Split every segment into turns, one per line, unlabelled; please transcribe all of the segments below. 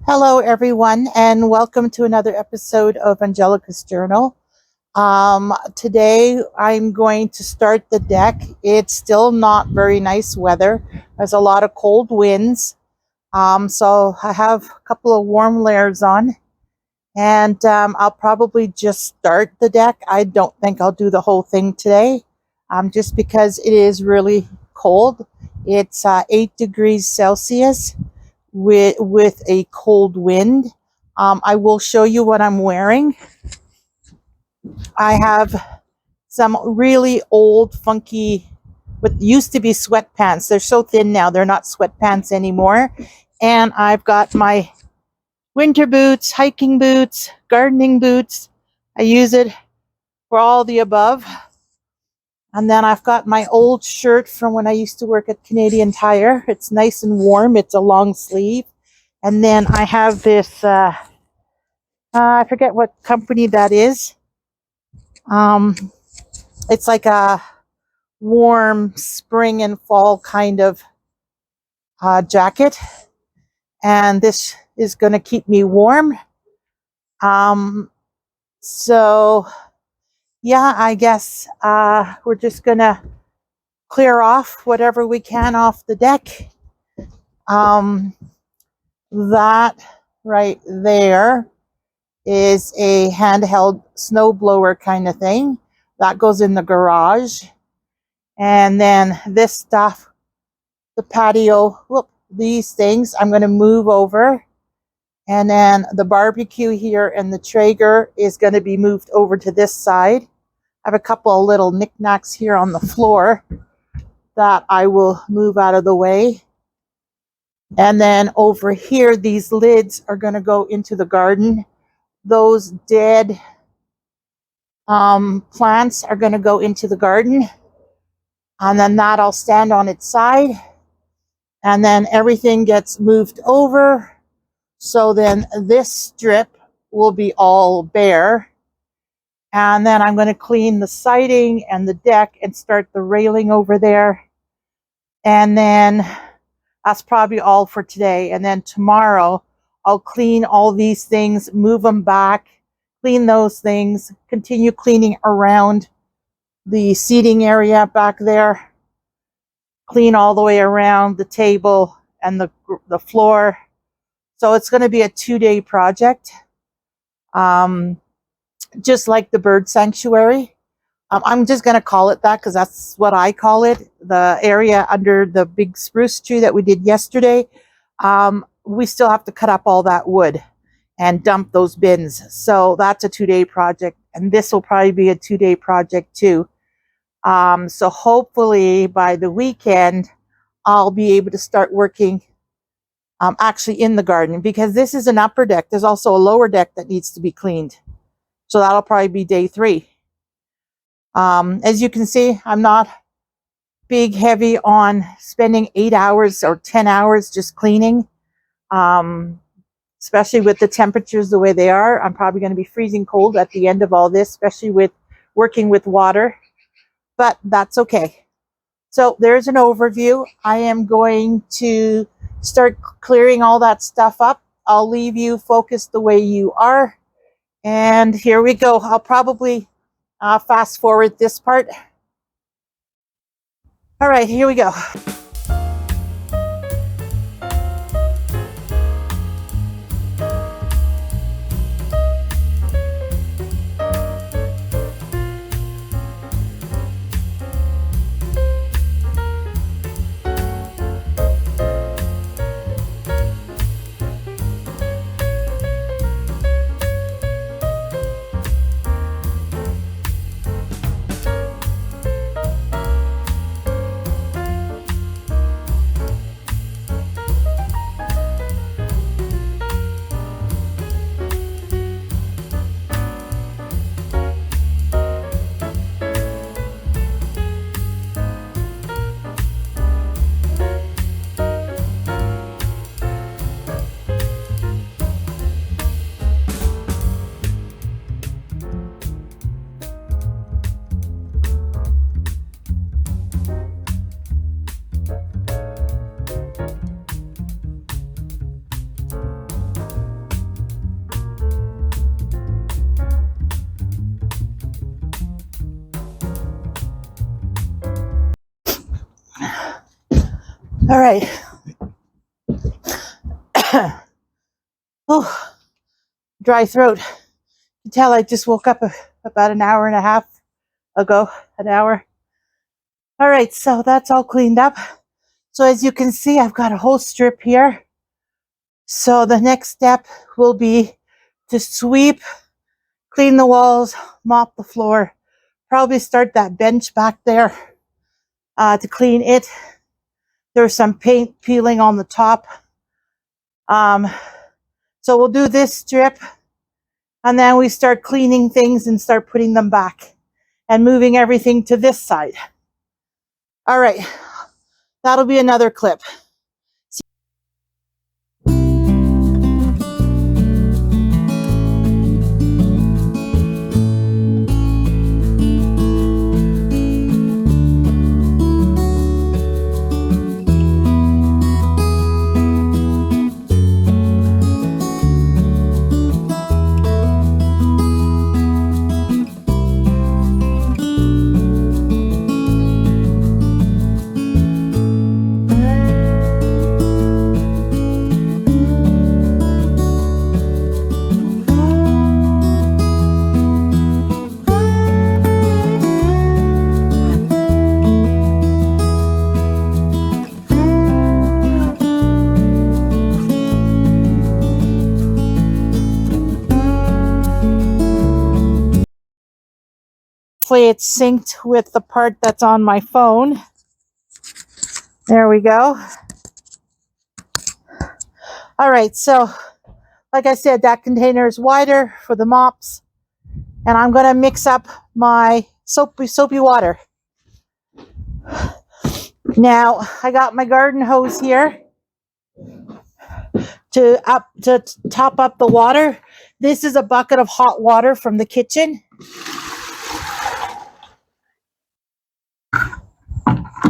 Hello, everyone, and welcome to another episode of Angelika's Journal. Today, I'm going to start the deck. It's still not very nice weather. There's a lot of cold winds. So I have a couple of warm layers on, and I'll probably just start the deck. I don't think I'll do the whole thing today, just because it is really cold. It's 8 degrees Celsius with a cold wind. I will show you what I'm wearing. I have some really old, funky, what used to be sweatpants. They're so thin now, they're not sweatpants anymore. And I've got my winter boots, hiking boots, gardening boots. I use it for all the above. And then I've got my old shirt from when I used to work at Canadian Tire. It's nice and warm. It's a long sleeve. And then I have this, I forget what company that is. It's like a warm spring and fall kind of jacket. And this is going to keep me warm. So, yeah, I guess we're just going to clear off whatever we can off the deck. That right there is a handheld snowblower kind of thing. That goes in the garage. And then this stuff, the patio, these things I'm going to move over. And then the barbecue here and the Traeger is going to be moved over to this side. I have a couple of little knickknacks here on the floor that I will move out of the way. And then over here, these lids are going to go into the garden. Those dead plants are going to go into the garden. And then that'll stand on its side. And then everything gets moved over. So then this strip will be all bare. And then I'm going to clean the siding and the deck and start the railing over there. And then that's probably all for today. And then tomorrow, I'll clean all these things, move them back, clean those things, continue cleaning around the seating area back there, clean all the way around the table and the floor. So it's going to be a 2-day project, just like the bird sanctuary. I'm just going to call it that because that's what I call it. The area under the big spruce tree that we did yesterday, we still have to cut up all that wood and dump those bins. So that's a 2-day project. And this will probably be a 2-day project too. So hopefully by the weekend, I'll be able to start working actually in the garden, because this is an upper deck. There's also a lower deck that needs to be cleaned. So that'll probably be day 3. As you can see, I'm not big heavy on spending 8 hours or 10 hours just cleaning. Especially with the temperatures the way they are. I'm probably going to be freezing cold at the end of all this, especially with working with water. But that's okay. So there's an overview. I am going to start clearing all that stuff up. I'll leave you focused the way you are. And here we go. I'll probably fast forward this part. All right, here we go. All right. Oh, dry throat. You can tell I just woke up about an hour and a half ago, an hour. All right, so that's all cleaned up. So as you can see, I've got a whole strip here. So the next step will be to sweep, clean the walls, mop the floor, probably start that bench back there to clean it. There's some paint peeling on the top. So we'll do this strip, and then we start cleaning things and start putting them back and moving everything to this side. All right, that'll be another clip. Hopefully it's synced with the part that's on my phone. There we go. All right, so like I said, that container is wider for the mops, and I'm going to mix up my soapy water. Now, I got my garden hose here to top up the water. This is a bucket of hot water from the kitchen.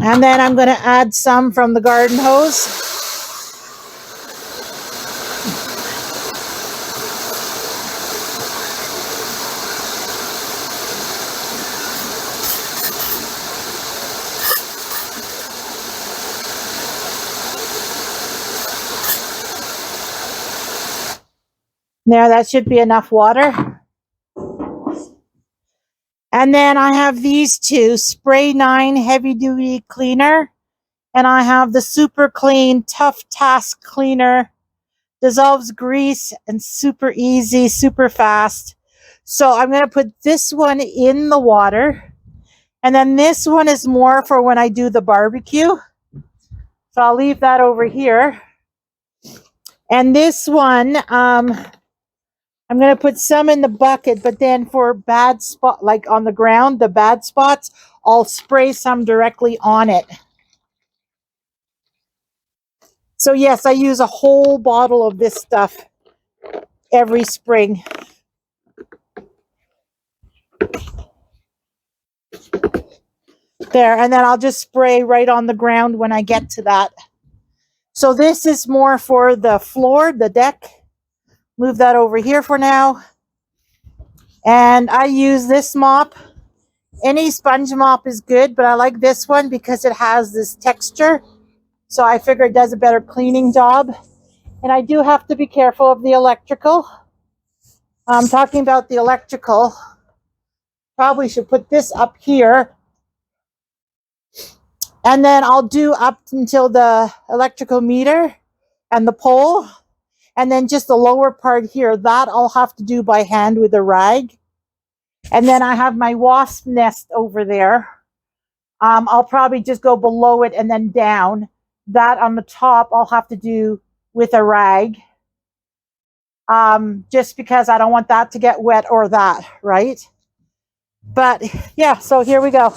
And then I'm going to add some from the garden hose. There, that should be enough water. And then I have these two, Spray 9 Heavy Duty Cleaner, and I have the Super Clean Tough Task Cleaner. Dissolves grease and super easy, super fast. So I'm going to put this one in the water, and then this one is more for when I do the barbecue. So I'll leave that over here. And this one, I'm going to put some in the bucket, but then for bad spot, like on the ground, the bad spots, I'll spray some directly on it. So yes, I use a whole bottle of this stuff every spring. There, and then I'll just spray right on the ground when I get to that. So this is more for the floor, the deck. Move that over here for now. And I use this mop. Any sponge mop is good, but I like this one because it has this texture. So I figure it does a better cleaning job. And I do have to be careful of the electrical. I'm talking about the electrical. Probably should put this up here. And then I'll do up until the electrical meter and the pole. And then just the lower part here, that I'll have to do by hand with a rag. And then I have my wasp nest over there. I'll probably just go below it and then down. That on the top, I'll have to do with a rag. Just because I don't want that to get wet or that, right? But yeah, so here we go.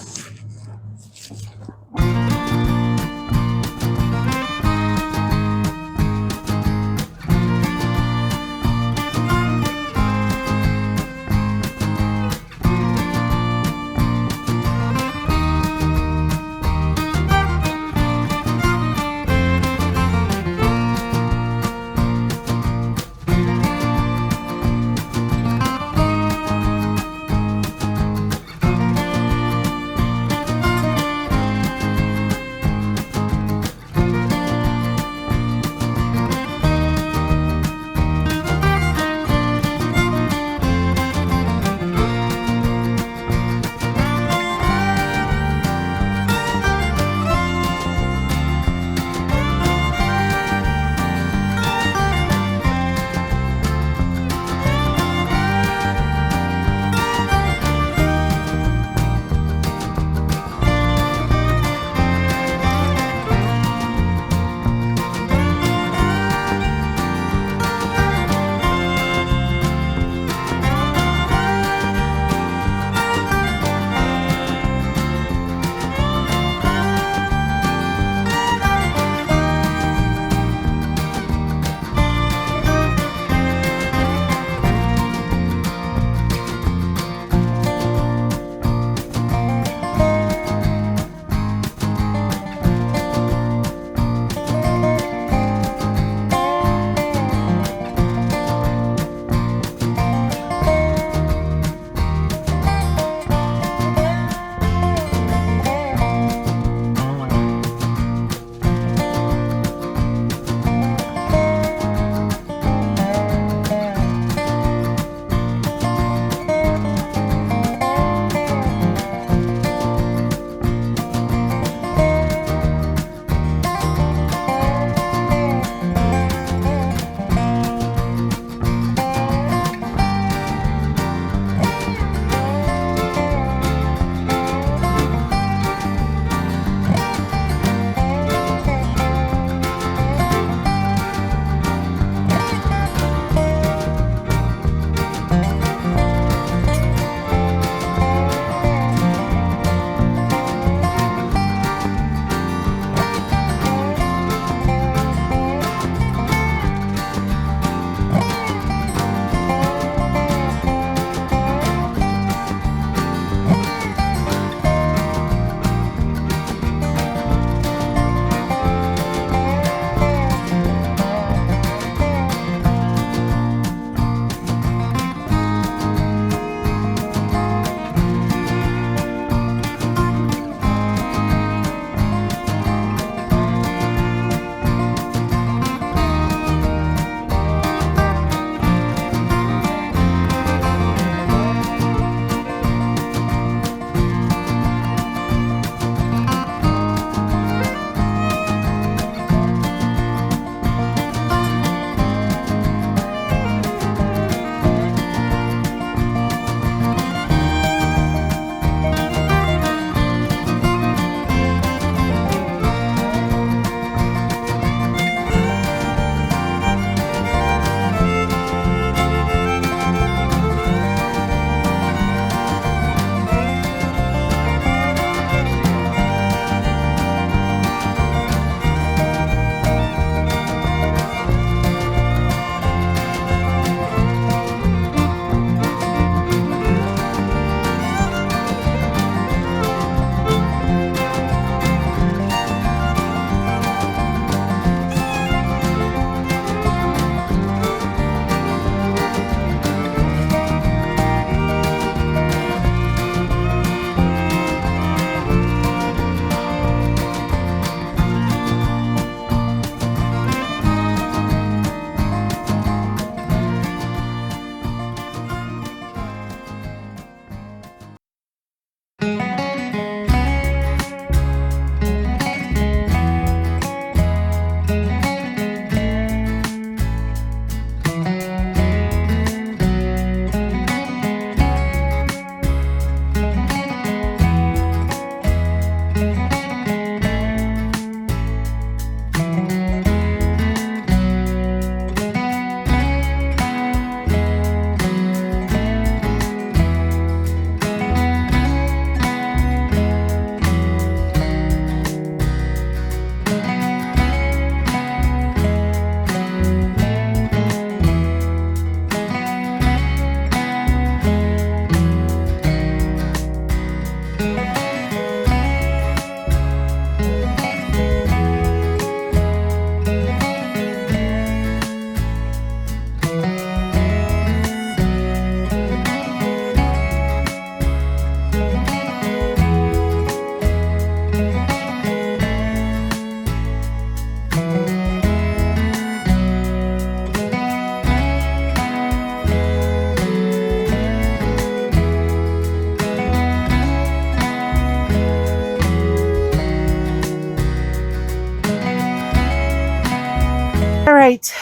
right.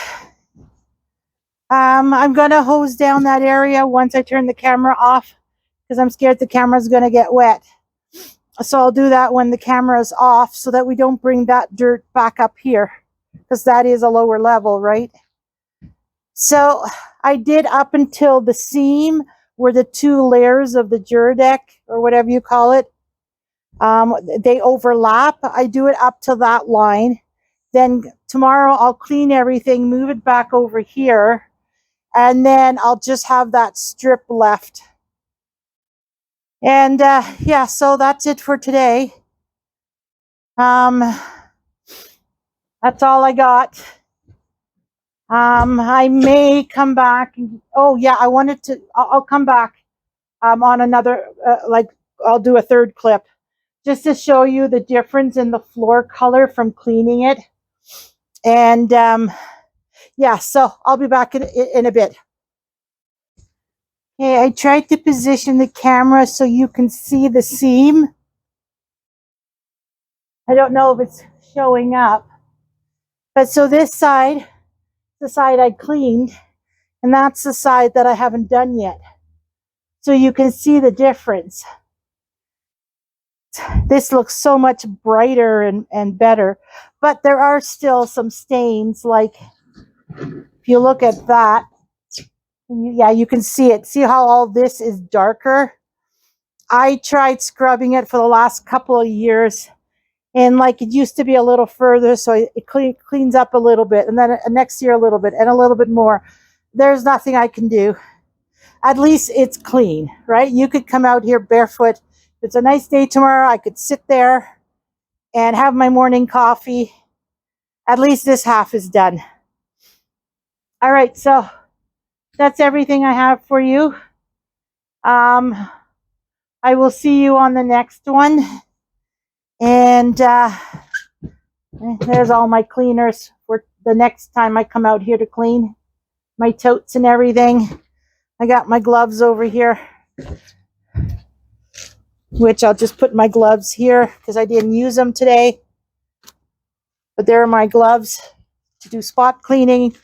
I'm gonna hose down that area once I turn the camera off because I'm scared the camera's gonna get wet. So I'll do that when the camera is off so that we don't bring that dirt back up here because that is a lower level, right? So I did up until the seam where the two layers of the Juradeck or whatever you call it, they overlap. I do it up to that line. Then tomorrow I'll clean everything, move it back over here, and then I'll just have that strip left. And yeah, so that's it for today. That's all I got. I may come back. Oh yeah, I wanted to. I'll come back on another. Like I'll do a third clip just to show you the difference in the floor color from cleaning it. And yeah, so I'll be back in a bit. Okay, I tried to position the camera so you can see the seam. I don't know if it's showing up, but so this side, the side I cleaned, and that's the side that I haven't done yet. So you can see the difference. This looks so much brighter and better, but there are still some stains. Like if you look at that, yeah, you can see it. See how all this is darker? I tried scrubbing it for the last couple of years, and like it used to be a little further, so it cleans up a little bit, and then next year a little bit, and a little bit more. There's nothing I can do. At least it's clean, right? You could come out here barefoot. If it's a nice day tomorrow, I could sit there and have my morning coffee. At least this half is done. All right, so that's everything I have for you. I will see you on the next one. And there's all my cleaners for the next time I come out here to clean. My totes and everything. I got my gloves over here, which I'll just put my gloves here because I didn't use them today. But there are my gloves to do spot cleaning.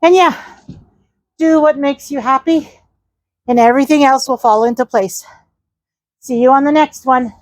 And yeah, do what makes you happy and everything else will fall into place. See you on the next one.